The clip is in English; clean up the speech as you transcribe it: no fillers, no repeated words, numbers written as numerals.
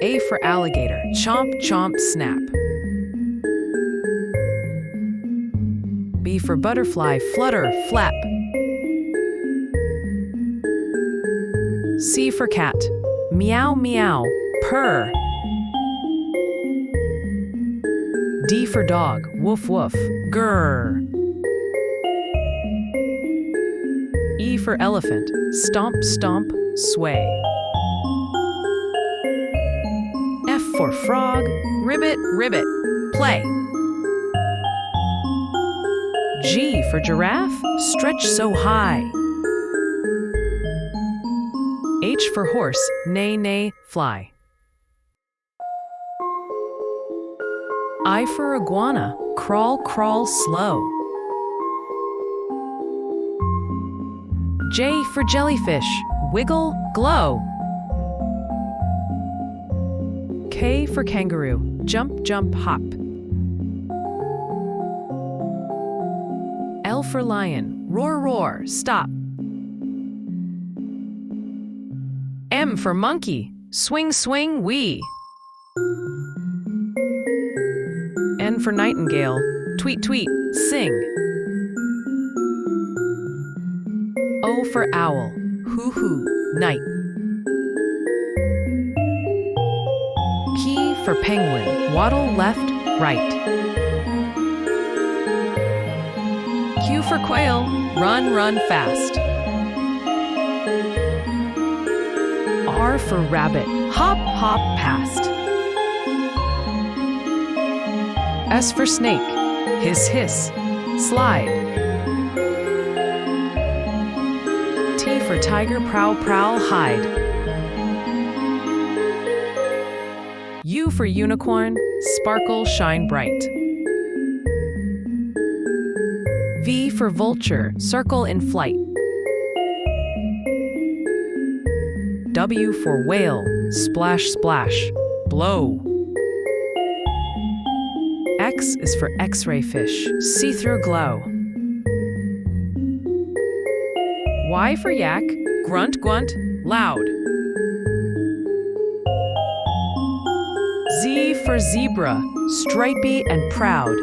A for alligator, chomp, chomp, snap. B for butterfly, flutter, flap. C for cat, meow, meow, purr. D for dog, woof, woof, grrr. E for elephant, stomp, stomp, sway. F for frog, ribbit, ribbit, play. G for giraffe, stretch so high. H for horse, neigh, neigh, fly. I for iguana, crawl, crawl, slow. J for jellyfish, wiggle, glow. K for kangaroo, jump, jump, hop. L for lion, roar, roar, stop. M for monkey, swing, swing, wee. N for nightingale, tweet, tweet, sing. O for owl, hoo, hoo, night. P for penguin, waddle left, right. Q for quail, run, run fast. R for rabbit, hop, hop past. S for snake, hiss, hiss, slide. T for tiger, prowl, prowl, hide. U for unicorn, sparkle, shine bright. V for vulture, circle in flight. W for whale, splash, splash, blow. X is for X-ray fish, see-through glow. Y for yak, grunt, grunt, loud. Z for zebra, stripy and proud.